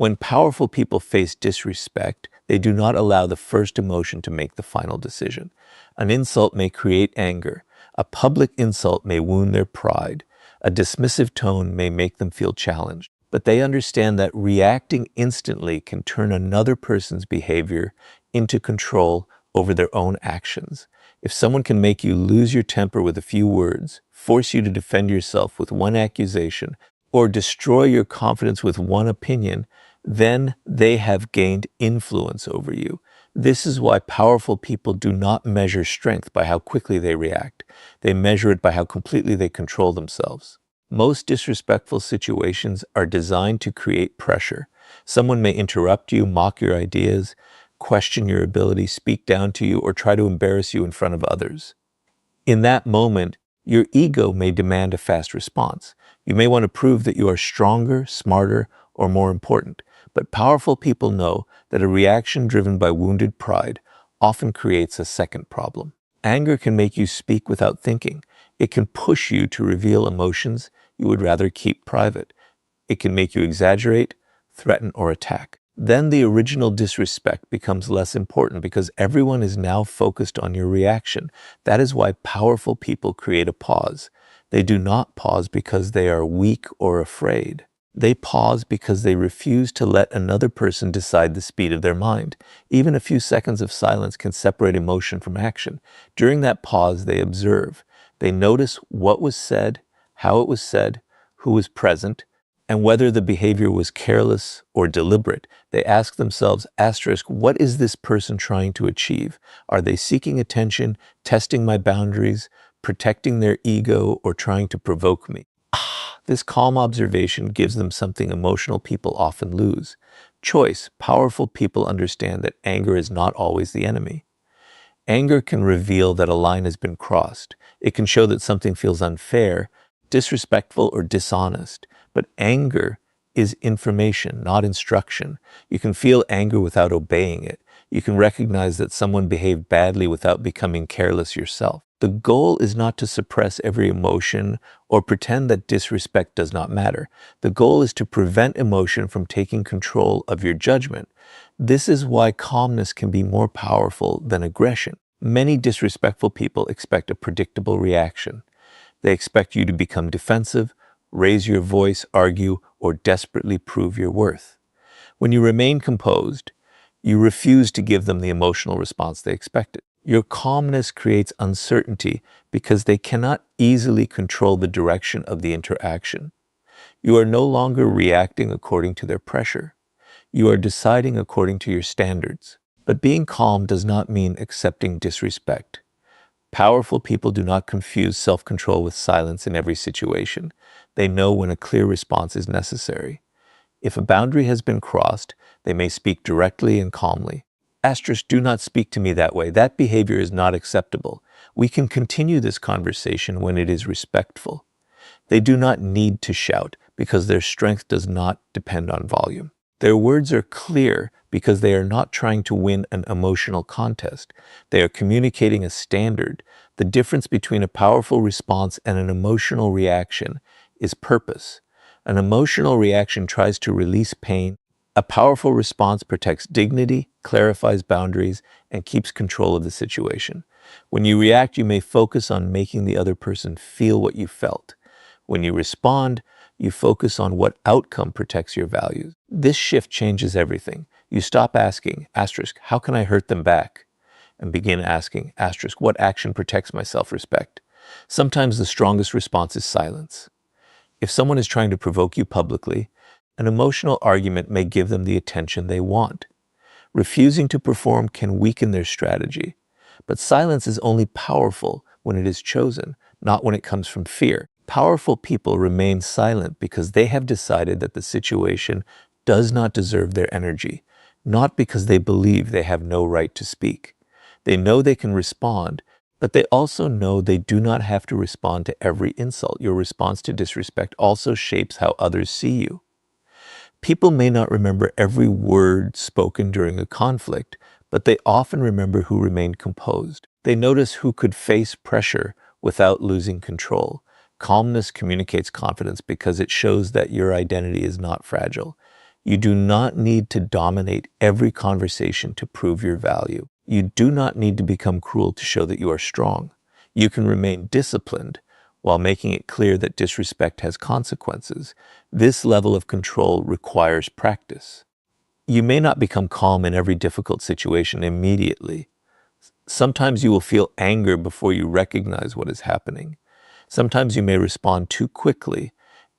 When powerful people face disrespect, they do not allow the first emotion to make the final decision. An insult may create anger. A public insult may wound their pride. A dismissive tone may make them feel challenged. But they understand that reacting instantly can turn another person's behavior into control over their own actions. If someone can make you lose your temper with a few words, force you to defend yourself with one accusation, or destroy your confidence with one opinion, then they have gained influence over you. This is why powerful people do not measure strength by how quickly they react. They measure it by how completely they control themselves. Most disrespectful situations are designed to create pressure. Someone may interrupt you, mock your ideas, question your ability, speak down to you, or try to embarrass you in front of others. In that moment, your ego may demand a fast response. You may want to prove that you are stronger, smarter, or more important. But powerful people know that a reaction driven by wounded pride often creates a second problem. Anger can make you speak without thinking. It can push you to reveal emotions you would rather keep private. It can make you exaggerate, threaten, or attack. Then the original disrespect becomes less important because everyone is now focused on your reaction. That is why powerful people create a pause. They do not pause because they are weak or afraid. They pause because they refuse to let another person decide the speed of their mind. Even a few seconds of silence can separate emotion from action. During that pause, they observe. They notice what was said, how it was said, who was present, and whether the behavior was careless or deliberate. They ask themselves, what is this person trying to achieve? Are they seeking attention, testing my boundaries, protecting their ego, or trying to provoke me? This calm observation gives them something emotional people often lose. Choice. Powerful people understand that anger is not always the enemy. Anger can reveal that a line has been crossed. It can show that something feels unfair, disrespectful, or dishonest. But anger is information, not instruction. You can feel anger without obeying it. You can recognize that someone behaved badly without becoming careless yourself. The goal is not to suppress every emotion or pretend that disrespect does not matter. The goal is to prevent emotion from taking control of your judgment. This is why calmness can be more powerful than aggression. Many disrespectful people expect a predictable reaction. They expect you to become defensive, raise your voice, argue, or desperately prove your worth. When you remain composed, you refuse to give them the emotional response they expected. Your calmness creates uncertainty because they cannot easily control the direction of the interaction. You are no longer reacting according to their pressure. You are deciding according to your standards. But being calm does not mean accepting disrespect. Powerful people do not confuse self-control with silence in every situation. They know when a clear response is necessary. If a boundary has been crossed, they may speak directly and calmly. Do not speak to me that way. That behavior is not acceptable. We can continue this conversation when it is respectful. They do not need to shout because their strength does not depend on volume. Their words are clear because they are not trying to win an emotional contest. They are communicating a standard. The difference between a powerful response and an emotional reaction is purpose. An emotional reaction tries to release pain. A powerful response protects dignity, clarifies boundaries, and keeps control of the situation. When you react, you may focus on making the other person feel what you felt. When you respond, you focus on what outcome protects your values. This shift changes everything. You stop asking, how can I hurt them back? And begin asking, what action protects my self-respect? Sometimes the strongest response is silence. If someone is trying to provoke you publicly, an emotional argument may give them the attention they want. Refusing to perform can weaken their strategy. But silence is only powerful when it is chosen, not when it comes from fear. Powerful people remain silent because they have decided that the situation does not deserve their energy, not because they believe they have no right to speak. They know they can respond, but they also know they do not have to respond to every insult. Your response to disrespect also shapes how others see you. People may not remember every word spoken during a conflict, but they often remember who remained composed. They notice who could face pressure without losing control. Calmness communicates confidence because it shows that your identity is not fragile. You do not need to dominate every conversation to prove your value. You do not need to become cruel to show that you are strong. You can remain disciplined while making it clear that disrespect has consequences. This level of control requires practice. You may not become calm in every difficult situation immediately. Sometimes you will feel anger before you recognize what is happening. Sometimes you may respond too quickly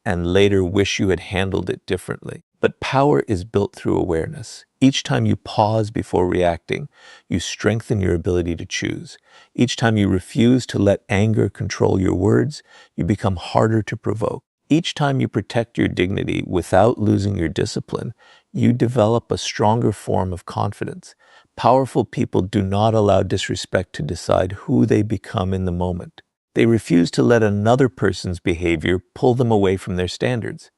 and later wish you had handled it differently. But power is built through awareness. Each time you pause before reacting, you strengthen your ability to choose. Each time you refuse to let anger control your words, you become harder to provoke. Each time you protect your dignity without losing your discipline, you develop a stronger form of confidence. Powerful people do not allow disrespect to decide who they become in the moment. They refuse to let another person's behavior pull them away from their standards.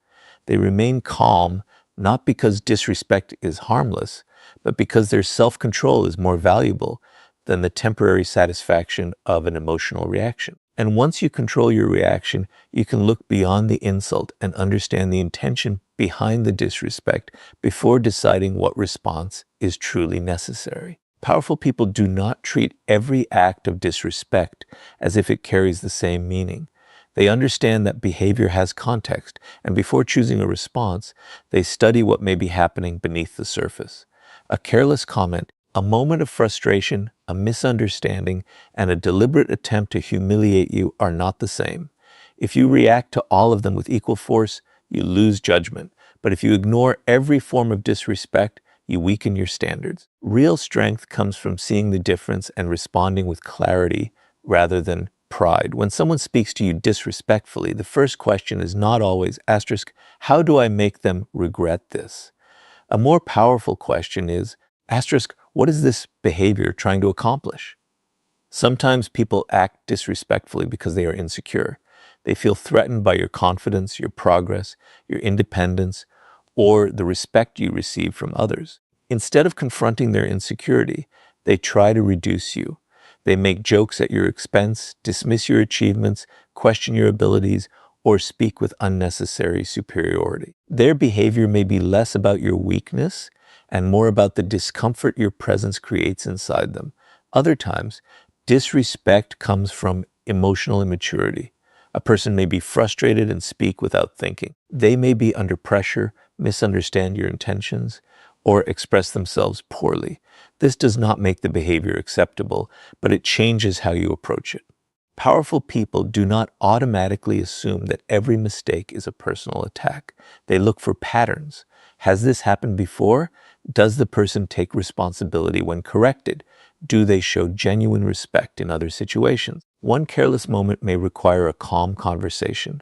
They remain calm, not because disrespect is harmless, but because their self-control is more valuable than the temporary satisfaction of an emotional reaction. And once you control your reaction, you can look beyond the insult and understand the intention behind the disrespect before deciding what response is truly necessary. Powerful people do not treat every act of disrespect as if it carries the same meaning. They understand that behavior has context, and before choosing a response, they study what may be happening beneath the surface. A careless comment, a moment of frustration, a misunderstanding, and a deliberate attempt to humiliate you are not the same. If you react to all of them with equal force, you lose judgment. But if you ignore every form of disrespect, you weaken your standards. Real strength comes from seeing the difference and responding with clarity rather than pride. When someone speaks to you disrespectfully, the first question is not always, how do I make them regret this? A more powerful question is, what is this behavior trying to accomplish? Sometimes people act disrespectfully because they are insecure. They feel threatened by your confidence, your progress, your independence, or the respect you receive from others. Instead of confronting their insecurity, they try to reduce you. They make jokes at your expense, dismiss your achievements, question your abilities, or speak with unnecessary superiority. Their behavior may be less about your weakness and more about the discomfort your presence creates inside them. Other times, disrespect comes from emotional immaturity. A person may be frustrated and speak without thinking. They may be under pressure, misunderstand your intentions, or express themselves poorly. This does not make the behavior acceptable, but it changes how you approach it. Powerful people do not automatically assume that every mistake is a personal attack. They look for patterns. Has this happened before? Does the person take responsibility when corrected? Do they show genuine respect in other situations? One careless moment may require a calm conversation.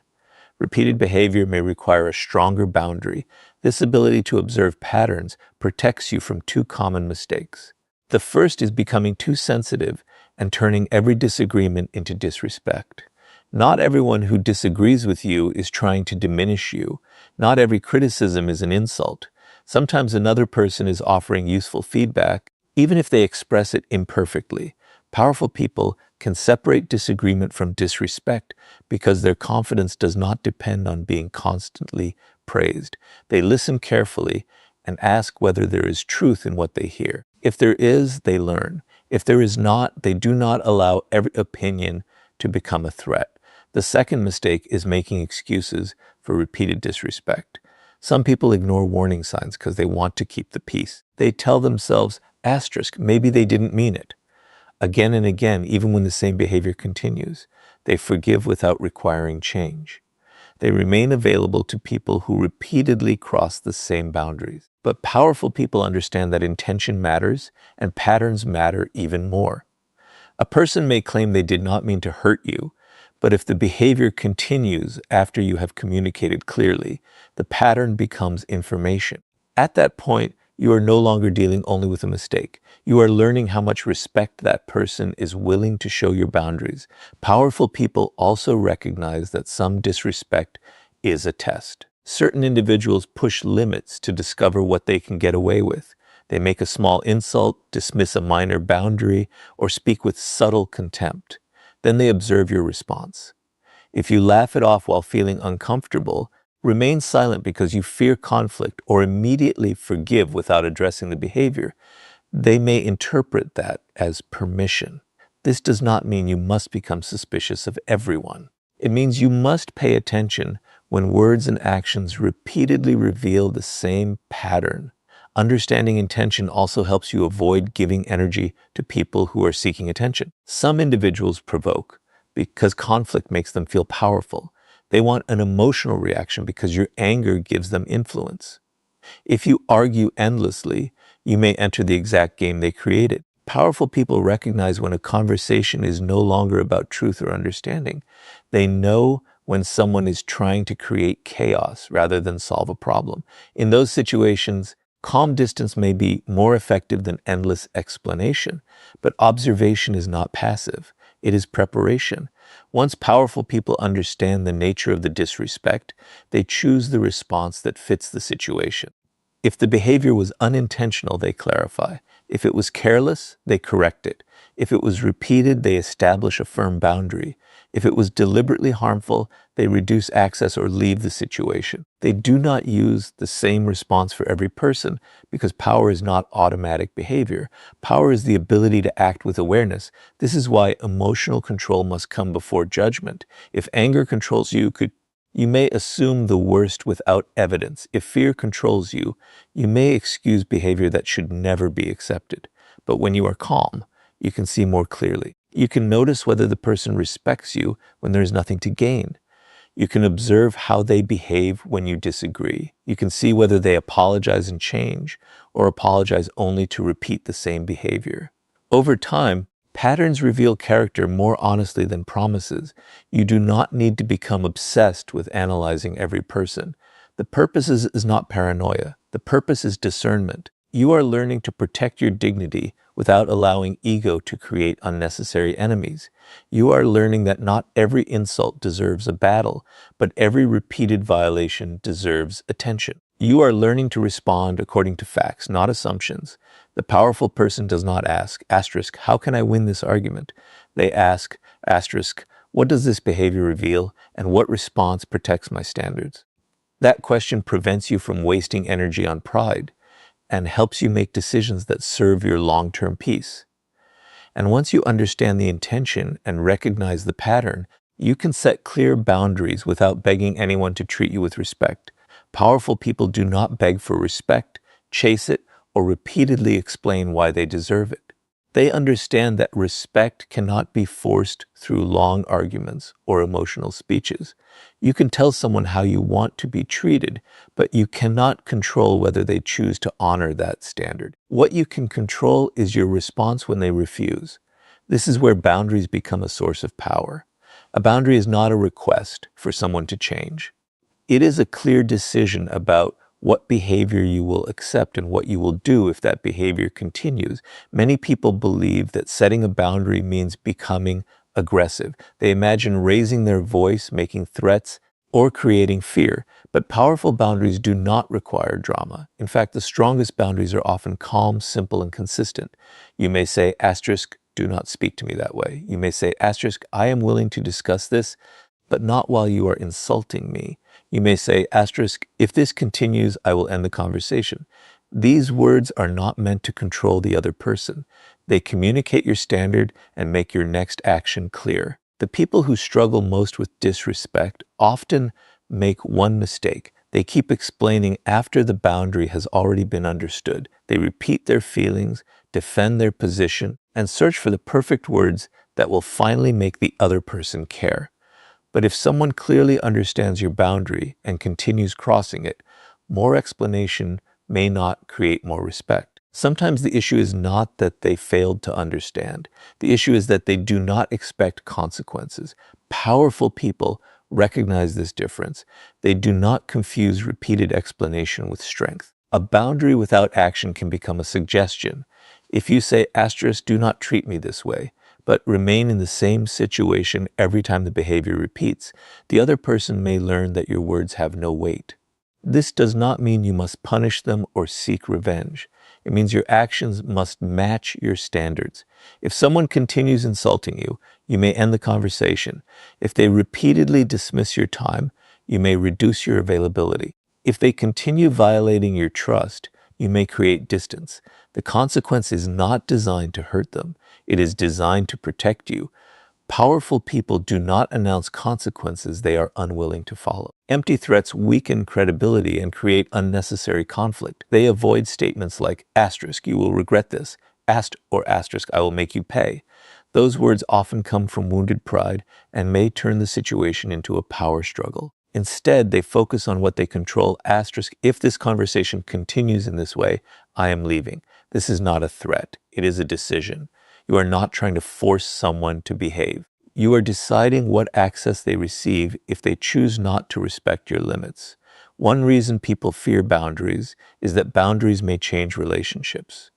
Repeated behavior may require a stronger boundary. This ability to observe patterns protects you from two common mistakes. The first is becoming too sensitive and turning every disagreement into disrespect. Not everyone who disagrees with you is trying to diminish you. Not every criticism is an insult. Sometimes another person is offering useful feedback, even if they express it imperfectly. Powerful people can separate disagreement from disrespect because their confidence does not depend on being constantly praised. They listen carefully and ask whether there is truth in what they hear. If there is, they learn. If there is not, they do not allow every opinion to become a threat. The second mistake is making excuses for repeated disrespect. Some people ignore warning signs because they want to keep the peace. They tell themselves, maybe they didn't mean it. Again and again, even when the same behavior continues, they forgive without requiring change. They remain available to people who repeatedly cross the same boundaries. But powerful people understand that intention matters and patterns matter even more. A person may claim they did not mean to hurt you, but if the behavior continues after you have communicated clearly, the pattern becomes information. At that point, you are no longer dealing only with a mistake. You are learning how much respect that person is willing to show your boundaries. Powerful people also recognize that some disrespect is a test. Certain individuals push limits to discover what they can get away with. They make a small insult, dismiss a minor boundary, or speak with subtle contempt. Then they observe your response. If you laugh it off while feeling uncomfortable, remain silent because you fear conflict, or immediately forgive without addressing the behavior, they may interpret that as permission. This does not mean you must become suspicious of everyone. It means you must pay attention when words and actions repeatedly reveal the same pattern. Understanding intention also helps you avoid giving energy to people who are seeking attention. Some individuals provoke because conflict makes them feel powerful. They want an emotional reaction because your anger gives them influence. If you argue endlessly, you may enter the exact game they created. Powerful people recognize when a conversation is no longer about truth or understanding. They know when someone is trying to create chaos rather than solve a problem. In those situations, calm distance may be more effective than endless explanation, but observation is not passive. It is preparation. Once powerful people understand the nature of the disrespect, they choose the response that fits the situation. If the behavior was unintentional, they clarify. If it was careless, they correct it. If it was repeated, they establish a firm boundary. If it was deliberately harmful, they reduce access or leave the situation. They do not use the same response for every person because power is not automatic behavior. Power is the ability to act with awareness. This is why emotional control must come before judgment. If anger controls you, you may assume the worst without evidence. If fear controls you, you may excuse behavior that should never be accepted. But when you are calm, you can see more clearly. You can notice whether the person respects you when there is nothing to gain. You can observe how they behave when you disagree. You can see whether they apologize and change, or apologize only to repeat the same behavior. Over time, patterns reveal character more honestly than promises. You do not need to become obsessed with analyzing every person. The purpose is not paranoia. The purpose is discernment. You are learning to protect your dignity without allowing ego to create unnecessary enemies. You are learning that not every insult deserves a battle, but every repeated violation deserves attention. You are learning to respond according to facts, not assumptions. The powerful person does not ask, asterisk, how can I win this argument? They ask, asterisk, what does this behavior reveal, and what response protects my standards? That question prevents you from wasting energy on pride and helps you make decisions that serve your long-term peace. And once you understand the intention and recognize the pattern, you can set clear boundaries without begging anyone to treat you with respect. Powerful people do not beg for respect, chase it, or repeatedly explain why they deserve it. They understand that respect cannot be forced through long arguments or emotional speeches. You can tell someone how you want to be treated, but you cannot control whether they choose to honor that standard. What you can control is your response when they refuse. This is where boundaries become a source of power. A boundary is not a request for someone to change. It is a clear decision about what behavior you will accept and what you will do if that behavior continues. Many people believe that setting a boundary means becoming aggressive. They imagine raising their voice, making threats, or creating fear. But powerful boundaries do not require drama. In fact, the strongest boundaries are often calm, simple, and consistent. You may say, asterisk, do not speak to me that way. You may say, asterisk, I am willing to discuss this, but not while you are insulting me. You may say, asterisk, if this continues, I will end the conversation. These words are not meant to control the other person. They communicate your standard and make your next action clear. The people who struggle most with disrespect often make one mistake. They keep explaining after the boundary has already been understood. They repeat their feelings, defend their position, and search for the perfect words that will finally make the other person care. But if someone clearly understands your boundary and continues crossing it, more explanation may not create more respect. Sometimes the issue is not that they failed to understand. The issue is that they do not expect consequences. Powerful people recognize this difference. They do not confuse repeated explanation with strength. A boundary without action can become a suggestion. If you say, asterisk, do not treat me this way, but remain in the same situation every time the behavior repeats, the other person may learn that your words have no weight. This does not mean you must punish them or seek revenge. It means your actions must match your standards. If someone continues insulting you, you may end the conversation. If they repeatedly dismiss your time, you may reduce your availability. If they continue violating your trust, you may create distance. The consequence is not designed to hurt them. It is designed to protect you. Powerful people do not announce consequences they are unwilling to follow. Empty threats weaken credibility and create unnecessary conflict. They avoid statements like, asterisk, you will regret this, or asterisk, I will make you pay. Those words often come from wounded pride and may turn the situation into a power struggle. Instead, they focus on what they control, asterisk, if this conversation continues in this way, I am leaving. This is not a threat. It is a decision. You are not trying to force someone to behave. You are deciding what access they receive if they choose not to respect your limits. One reason people fear boundaries is that boundaries may change relationships.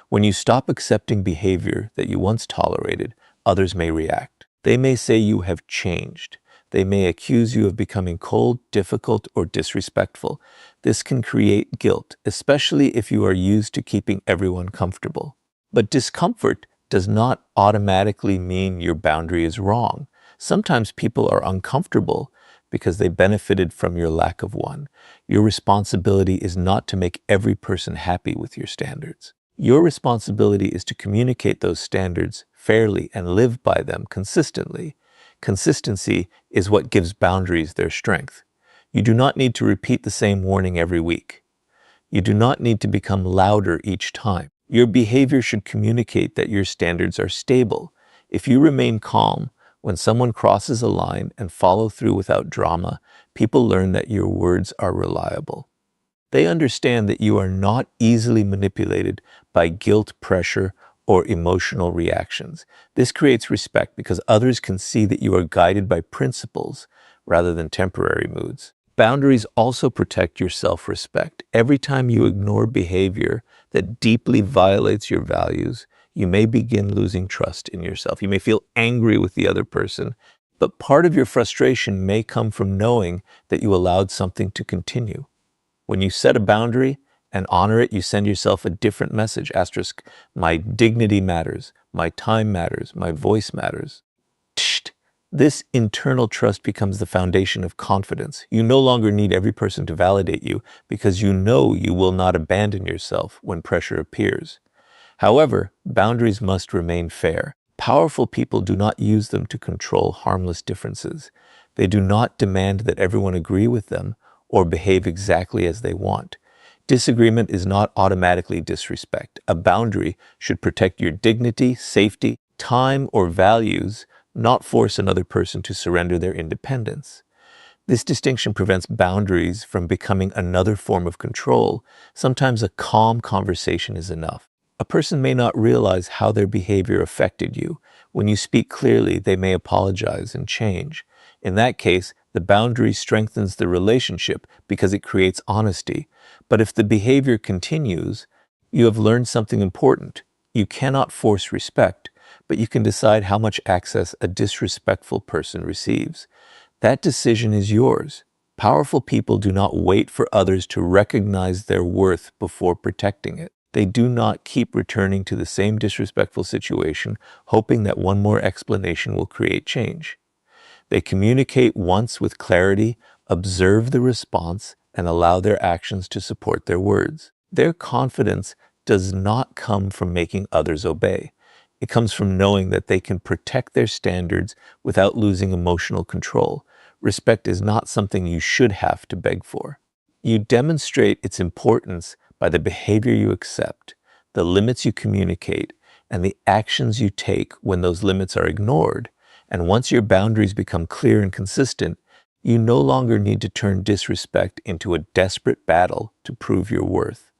When you stop accepting behavior that you once tolerated, others may react. They may say you have changed. They may accuse you of becoming cold, difficult, or disrespectful. This can create guilt, especially if you are used to keeping everyone comfortable. But discomfort does not automatically mean your boundary is wrong. Sometimes people are uncomfortable because they benefited from your lack of one. Your responsibility is not to make every person happy with your standards. Your responsibility is to communicate those standards fairly and live by them consistently. Consistency is what gives boundaries their strength. You do not need to repeat the same warning every week. You do not need to become louder each time. Your behavior should communicate that your standards are stable. If you remain calm when someone crosses a line and follow through without drama, people learn that your words are reliable. They understand that you are not easily manipulated by guilt, pressure, or emotional reactions. This creates respect because others can see that you are guided by principles rather than temporary moods. Boundaries also protect your self-respect. Every time you ignore behavior that deeply violates your values, you may begin losing trust in yourself. You may feel angry with the other person, but part of your frustration may come from knowing that you allowed something to continue. When you set a boundary and honor it, you send yourself a different message, asterisk, my dignity matters, my time matters, my voice matters. This internal trust becomes the foundation of confidence. You no longer need every person to validate you because you know you will not abandon yourself when pressure appears. However, boundaries must remain fair. Powerful people do not use them to control harmless differences. They do not demand that everyone agree with them or behave exactly as they want. Disagreement is not automatically disrespect. A boundary should protect your dignity, safety, time, or values, not force another person to surrender their independence. This distinction prevents boundaries from becoming another form of control. Sometimes a calm conversation is enough. A person may not realize how their behavior affected you. When you speak clearly, they may apologize and change. In that case, the boundary strengthens the relationship because it creates honesty. But if the behavior continues, you have learned something important. You cannot force respect, but you can decide how much access a disrespectful person receives. That decision is yours. Powerful people do not wait for others to recognize their worth before protecting it. They do not keep returning to the same disrespectful situation, hoping that one more explanation will create change. They communicate once with clarity, observe the response, and allow their actions to support their words. Their confidence does not come from making others obey. It comes from knowing that they can protect their standards without losing emotional control. Respect is not something you should have to beg for. You demonstrate its importance by the behavior you accept, the limits you communicate, and the actions you take when those limits are ignored. And once your boundaries become clear and consistent, you no longer need to turn disrespect into a desperate battle to prove your worth.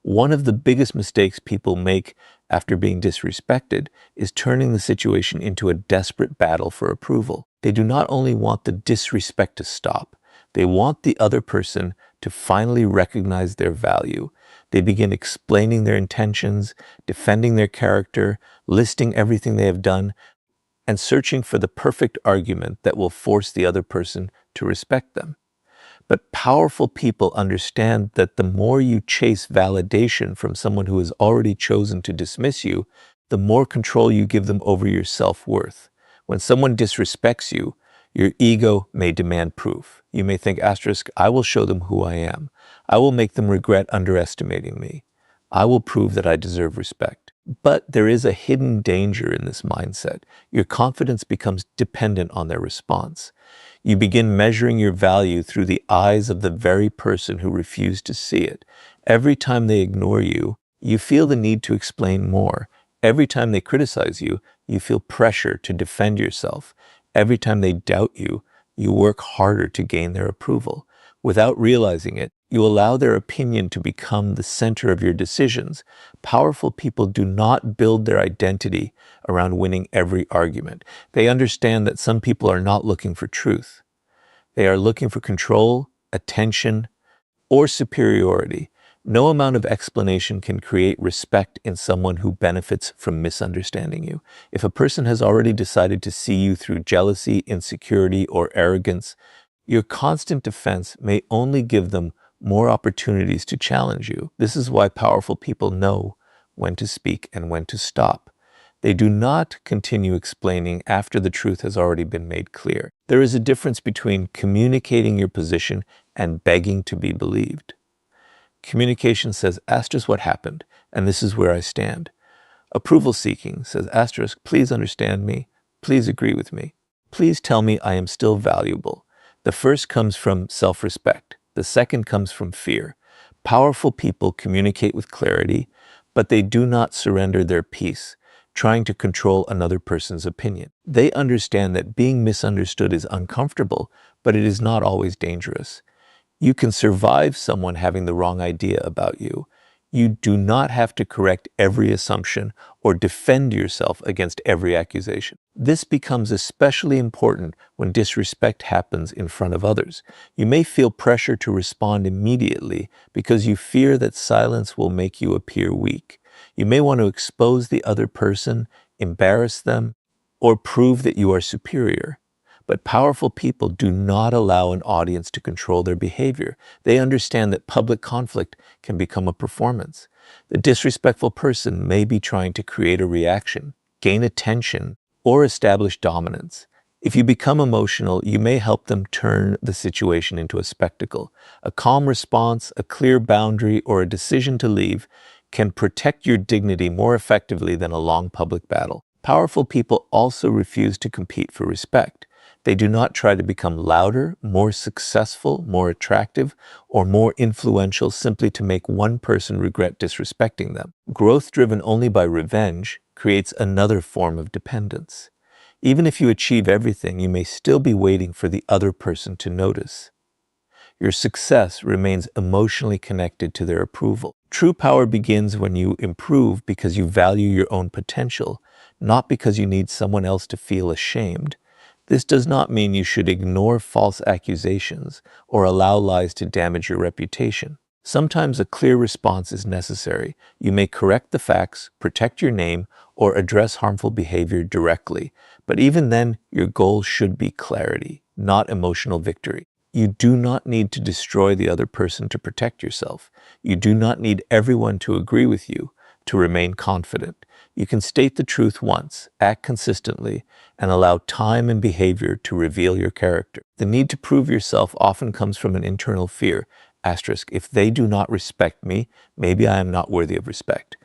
One of the biggest mistakes people make after being disrespected is turning the situation into a desperate battle for approval. They do not only want the disrespect to stop, they want the other person to finally recognize their value. They begin explaining their intentions, defending their character, listing everything they have done, and searching for the perfect argument that will force the other person to respect them. But powerful people understand that the more you chase validation from someone who has already chosen to dismiss you, the more control you give them over your self-worth. When someone disrespects you, Your ego may demand proof. You may think, asterisk, I will show them who I am. I will make them regret underestimating me. I will prove that I deserve respect. But there is a hidden danger in this mindset. Your confidence becomes dependent on their response. You begin measuring your value through the eyes of the very person who refused to see it. Every time they ignore you, you feel the need to explain more. Every time they criticize you, you feel pressure to defend yourself. Every time they doubt you, you work harder to gain their approval. Without realizing it, you allow their opinion to become the center of your decisions. Powerful people do not build their identity around winning every argument. They understand that some people are not looking for truth. They are looking for control, attention, or superiority. No amount of explanation can create respect in someone who benefits from misunderstanding you. If a person has already decided to see you through jealousy, insecurity, or arrogance, your constant defense may only give them more opportunities to challenge you. This is why powerful people know when to speak and when to stop. They do not continue explaining after the truth has already been made clear. There is a difference between communicating your position and begging to be believed. Communication says, asterisk, what happened, and this is where I stand. Approval seeking says, asterisk, please understand me, please agree with me, please tell me I am still valuable. The first comes from self-respect. The second comes from fear. Powerful people communicate with clarity, but they do not surrender their peace, trying to control another person's opinion. They understand that being misunderstood is uncomfortable, but it is not always dangerous. You can survive someone having the wrong idea about you. You do not have to correct every assumption or defend yourself against every accusation. This becomes especially important when disrespect happens in front of others. You may feel pressure to respond immediately because you fear that silence will make you appear weak. You may want to expose the other person, embarrass them, or prove that you are superior. But powerful people do not allow an audience to control their behavior. They understand that public conflict can become a performance. The disrespectful person may be trying to create a reaction, gain attention, or establish dominance. If you become emotional, you may help them turn the situation into a spectacle. A calm response, a clear boundary, or a decision to leave can protect your dignity more effectively than a long public battle. Powerful people also refuse to compete for respect. They do not try to become louder, more successful, more attractive, or more influential simply to make one person regret disrespecting them. Growth driven only by revenge creates another form of dependence. Even if you achieve everything, you may still be waiting for the other person to notice. Your success remains emotionally connected to their approval. True power begins when you improve because you value your own potential, not because you need someone else to feel ashamed. This does not mean you should ignore false accusations or allow lies to damage your reputation. Sometimes a clear response is necessary. You may correct the facts, protect your name, or address harmful behavior directly. But even then, your goal should be clarity, not emotional victory. You do not need to destroy the other person to protect yourself. You do not need everyone to agree with you to remain confident. You can state the truth once, act consistently, and allow time and behavior to reveal your character. The need to prove yourself often comes from an internal fear. Asterisk, if they do not respect me, maybe I am not worthy of respect.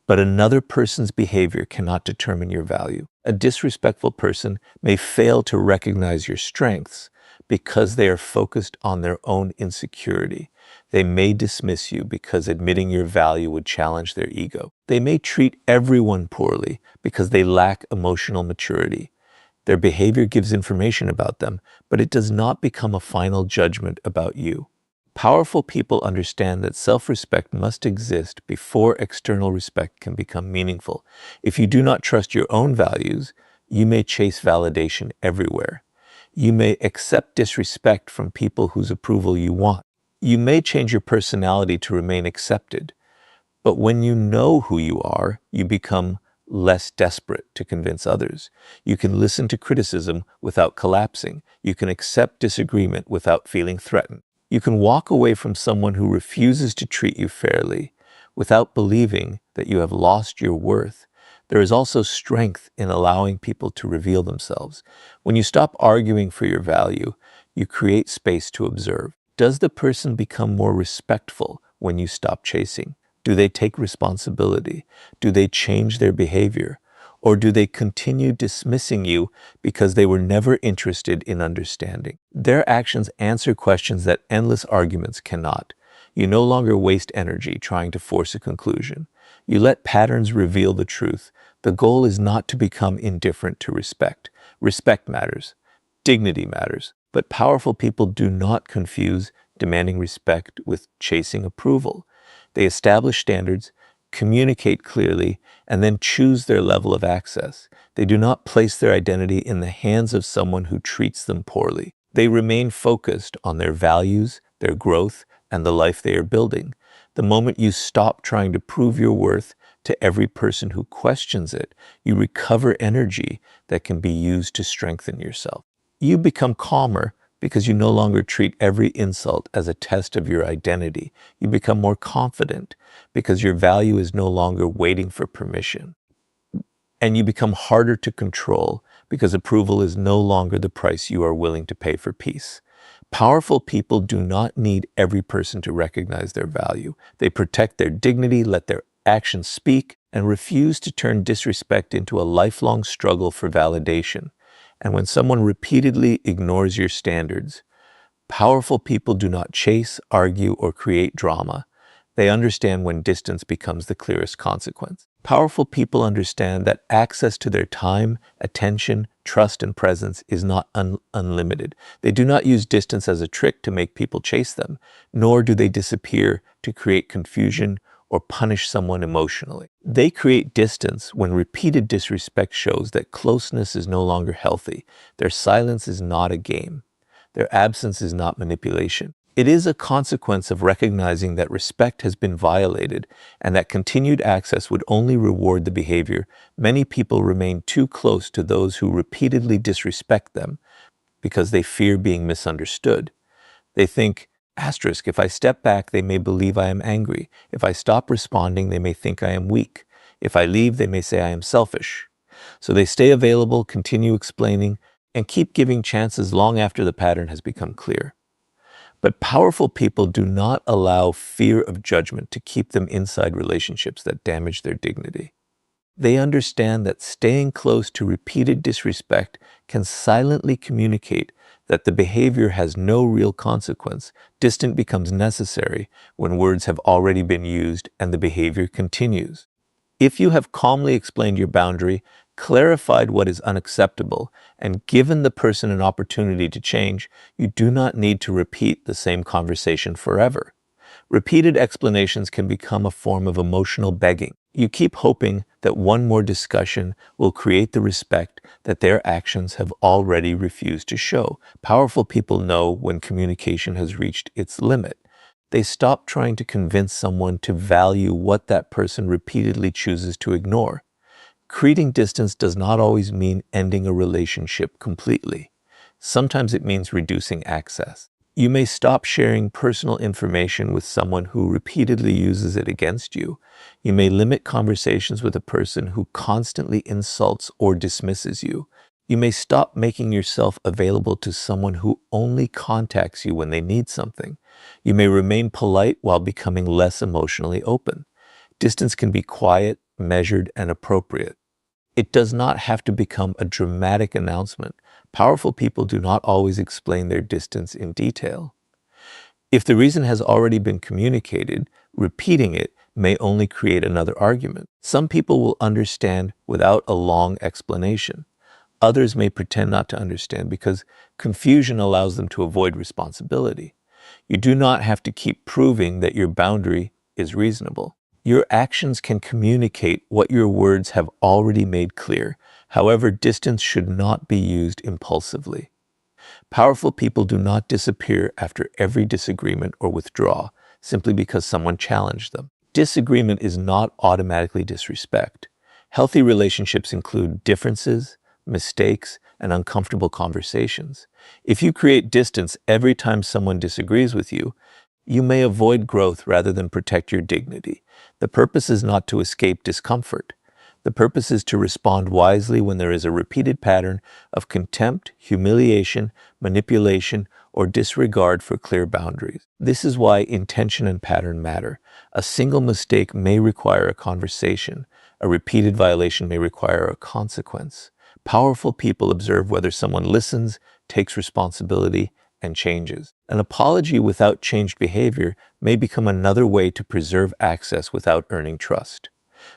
But another person's behavior cannot determine your value. A disrespectful person may fail to recognize your strengths because they are focused on their own insecurity. They may dismiss you because admitting your value would challenge their ego. They may treat everyone poorly because they lack emotional maturity. Their behavior gives information about them, but it does not become a final judgment about you. Powerful people understand that self-respect must exist before external respect can become meaningful. If you do not trust your own values, you may chase validation everywhere. You may accept disrespect from people whose approval you want. You may change your personality to remain accepted. But when you know who you are, you become less desperate to convince others. You can listen to criticism without collapsing. You can accept disagreement without feeling threatened. You can walk away from someone who refuses to treat you fairly without believing that you have lost your worth. There is also strength in allowing people to reveal themselves. When you stop arguing for your value, you create space to observe. Does the person become more respectful when you stop chasing? Do they take responsibility? Do they change their behavior? Or do they continue dismissing you because they were never interested in understanding? Their actions answer questions that endless arguments cannot. You no longer waste energy trying to force a conclusion. You let patterns reveal the truth. The goal is not to become indifferent to respect. Respect matters. Dignity matters. But powerful people do not confuse demanding respect with chasing approval. They establish standards, communicate clearly, and then choose their level of access. They do not place their identity in the hands of someone who treats them poorly. They remain focused on their values, their growth, and the life they are building. The moment you stop trying to prove your worth to every person who questions it, you recover energy that can be used to strengthen yourself. You become calmer because you no longer treat every insult as a test of your identity. You become more confident because your value is no longer waiting for permission. And you become harder to control because approval is no longer the price you are willing to pay for peace. Powerful people do not need every person to recognize their value. They protect their dignity, let their actions speak, and refuse to turn disrespect into a lifelong struggle for validation. And when someone repeatedly ignores your standards, powerful people do not chase, argue, or create drama. They understand when distance becomes the clearest consequence. Powerful people understand that access to their time, attention, trust, and presence is not unlimited. They do not use distance as a trick to make people chase them, nor do they disappear to create confusion or punish someone emotionally. They create distance when repeated disrespect shows that closeness is no longer healthy. Their silence is not a game. Their absence is not manipulation. It is a consequence of recognizing that respect has been violated and that continued access would only reward the behavior. Many people remain too close to those who repeatedly disrespect them because they fear being misunderstood. They think, asterisk, if I step back, they may believe I am angry. If I stop responding, they may think I am weak. If I leave, they may say I am selfish. So they stay available, continue explaining, and keep giving chances long after the pattern has become clear. But powerful people do not allow fear of judgment to keep them inside relationships that damage their dignity. They understand that staying close to repeated disrespect can silently communicate that the behavior has no real consequence. Distance becomes necessary when words have already been used and the behavior continues. If you have calmly explained your boundary, clarified what is unacceptable, and given the person an opportunity to change, you do not need to repeat the same conversation forever. Repeated explanations can become a form of emotional begging. You keep hoping that one more discussion will create the respect that their actions have already refused to show. Powerful people know when communication has reached its limit. They stop trying to convince someone to value what that person repeatedly chooses to ignore. Creating distance does not always mean ending a relationship completely. Sometimes it means reducing access. You may stop sharing personal information with someone who repeatedly uses it against you. You may limit conversations with a person who constantly insults or dismisses you. You may stop making yourself available to someone who only contacts you when they need something. You may remain polite while becoming less emotionally open. Distance can be quiet, measured, and appropriate. It does not have to become a dramatic announcement. Powerful people do not always explain their distance in detail. If the reason has already been communicated, repeating it may only create another argument. Some people will understand without a long explanation. Others may pretend not to understand because confusion allows them to avoid responsibility. You do not have to keep proving that your boundary is reasonable. Your actions can communicate what your words have already made clear. However, distance should not be used impulsively. Powerful people do not disappear after every disagreement or withdraw simply because someone challenged them. Disagreement is not automatically disrespect. Healthy relationships include differences, mistakes, and uncomfortable conversations. If you create distance every time someone disagrees with you, you may avoid growth rather than protect your dignity. The purpose is not to escape discomfort. The purpose is to respond wisely when there is a repeated pattern of contempt, humiliation, manipulation, or disregard for clear boundaries. This is why intention and pattern matter. A single mistake may require a conversation. A repeated violation may require a consequence. Powerful people observe whether someone listens, takes responsibility, and changes. An apology without changed behavior may become another way to preserve access without earning trust.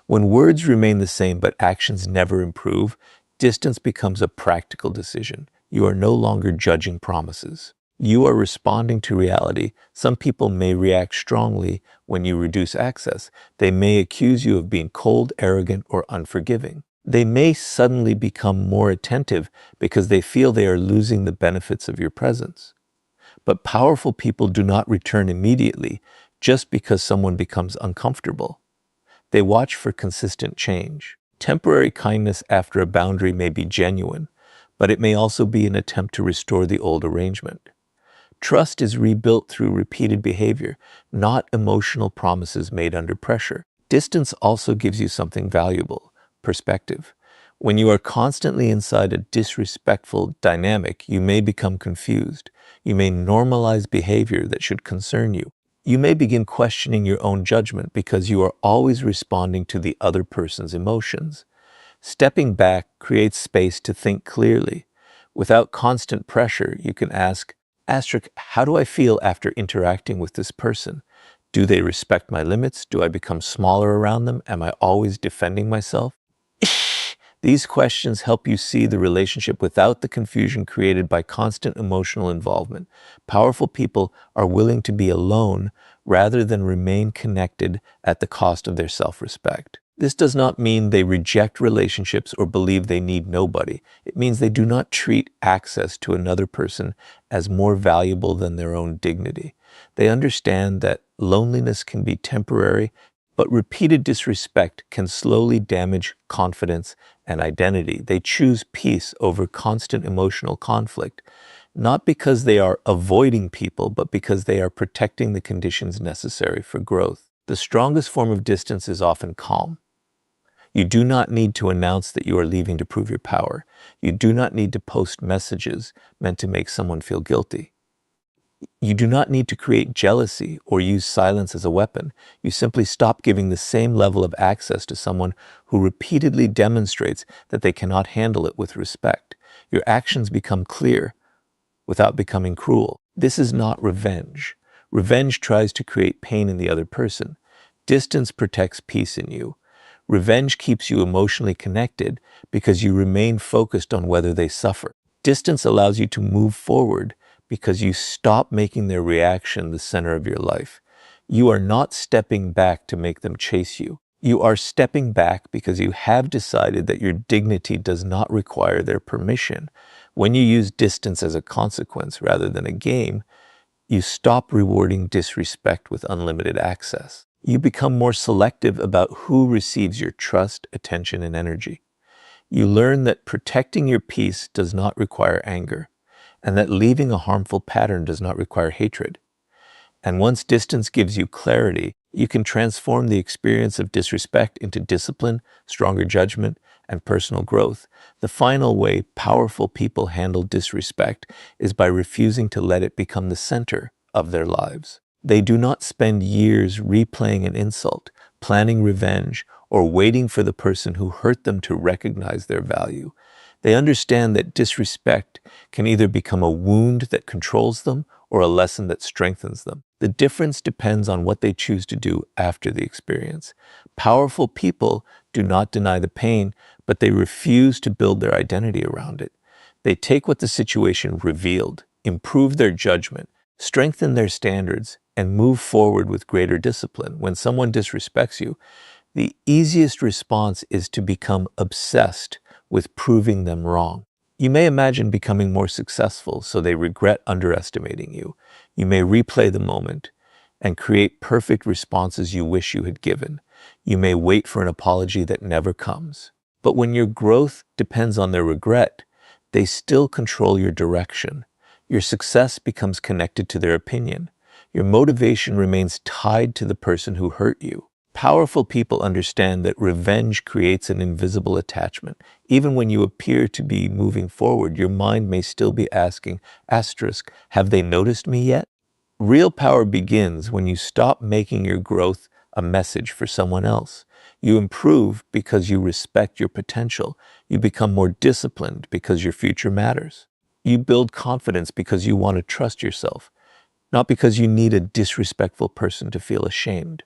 When words remain the same but actions never improve, distance becomes a practical decision. You are no longer judging promises. You are responding to reality. Some people may react strongly when you reduce access. They may accuse you of being cold, arrogant, or unforgiving. They may suddenly become more attentive because they feel they are losing the benefits of your presence. But powerful people do not return immediately just because someone becomes uncomfortable. They watch for consistent change. Temporary kindness after a boundary may be genuine, but it may also be an attempt to restore the old arrangement. Trust is rebuilt through repeated behavior, not emotional promises made under pressure. Distance also gives you something valuable: perspective. When you are constantly inside a disrespectful dynamic, you may become confused. You may normalize behavior that should concern you. You may begin questioning your own judgment because you are always responding to the other person's emotions. Stepping back creates space to think clearly. Without constant pressure, you can ask, how do I feel after interacting with this person? Do they respect my limits? Do I become smaller around them? Am I always defending myself? These questions help you see the relationship without the confusion created by constant emotional involvement. Powerful people are willing to be alone rather than remain connected at the cost of their self-respect. This does not mean they reject relationships or believe they need nobody. It means they do not treat access to another person as more valuable than their own dignity. They understand that loneliness can be temporary, but repeated disrespect can slowly damage confidence and identity. They choose peace over constant emotional conflict, not because they are avoiding people, but because they are protecting the conditions necessary for growth. The strongest form of distance is often calm. You do not need to announce that you are leaving to prove your power. You do not need to post messages meant to make someone feel guilty. You do not need to create jealousy or use silence as a weapon. You simply stop giving the same level of access to someone who repeatedly demonstrates that they cannot handle it with respect. Your actions become clear without becoming cruel. This is not revenge. Revenge tries to create pain in the other person. Distance protects peace in you. Revenge keeps you emotionally connected because you remain focused on whether they suffer. Distance allows you to move forward because you stop making their reaction the center of your life. You are not stepping back to make them chase you. You are stepping back because you have decided that your dignity does not require their permission. When you use distance as a consequence rather than a game, you stop rewarding disrespect with unlimited access. You become more selective about who receives your trust, attention, and energy. You learn that protecting your peace does not require anger, and that leaving a harmful pattern does not require hatred. And once distance gives you clarity, you can transform the experience of disrespect into discipline, stronger judgment, and personal growth. The final way powerful people handle disrespect is by refusing to let it become the center of their lives. They do not spend years replaying an insult, planning revenge, or waiting for the person who hurt them to recognize their value. They understand that disrespect can either become a wound that controls them or a lesson that strengthens them. The difference depends on what they choose to do after the experience. Powerful people do not deny the pain, but they refuse to build their identity around it. They take what the situation revealed, improve their judgment, strengthen their standards, and move forward with greater discipline. When someone disrespects you, the easiest response is to become obsessed with proving them wrong. You may imagine becoming more successful so they regret underestimating you. You may replay the moment and create perfect responses you wish you had given. You may wait for an apology that never comes. But when your growth depends on their regret, they still control your direction. Your success becomes connected to their opinion. Your motivation remains tied to the person who hurt you. Powerful people understand that revenge creates an invisible attachment. Even when you appear to be moving forward, your mind may still be asking, asterisk, have they noticed me yet? Real power begins when you stop making your growth a message for someone else. You improve because you respect your potential. You become more disciplined because your future matters. You build confidence because you want to trust yourself, not because you need a disrespectful person to feel ashamed.